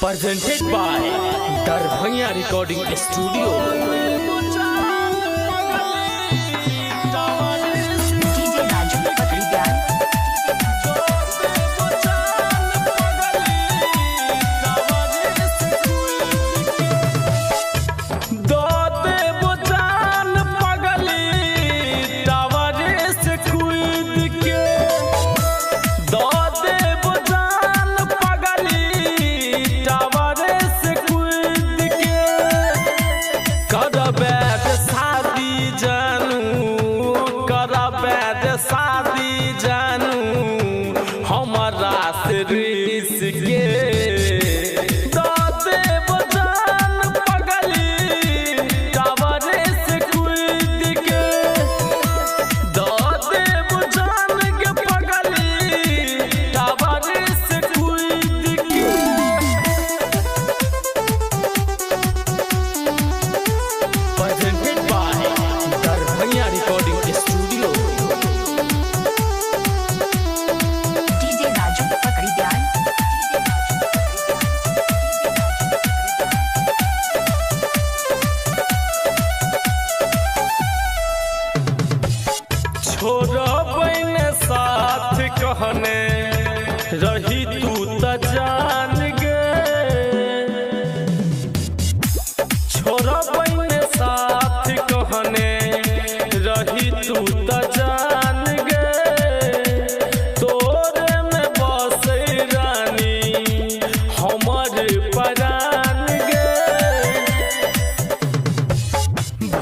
presented by Darbhaiya Recording Studio. शादी जानू हमारा से रिस के दादे बजान पगली टावरे से कूद के दादे बजान के पगली टावरे से कूद के presented by Darbhaiya Recording Studio. छोड़बैन साथ कहने रही तू त जान गे छोड़बैन साथ कहने रही तू त जान गे तोरे में बसे रानी हमर परान गे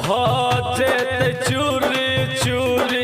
भजे चूरी चूरी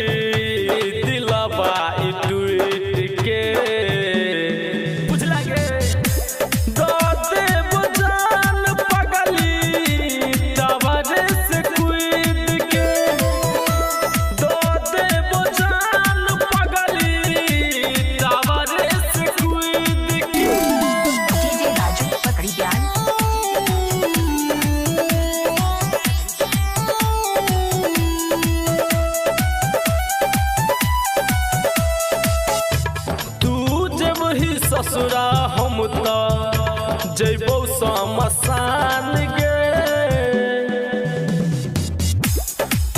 ससुरा हम त जैबौ शमशान गे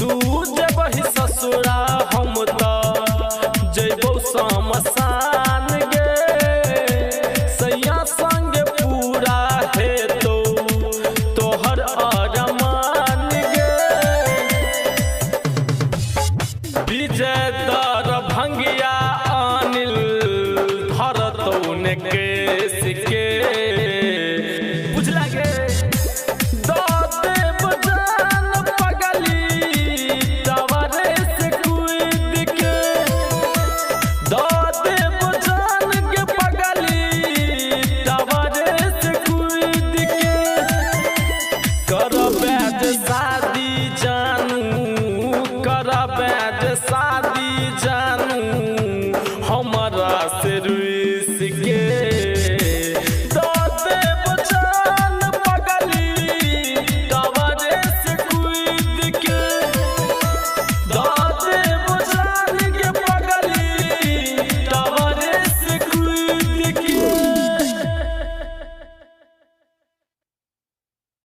तू जबहि ससुरा हम त जैबौ शमशान गे सैया संग पूरा हेतौ तोहर अरमान गे विजय दरभंगिया अनिल केस के बुझला गे दादे बजान पगली टावरे से कूद के दादे बजान के पगली टावरे से कूद के करबे शादी जानू करबे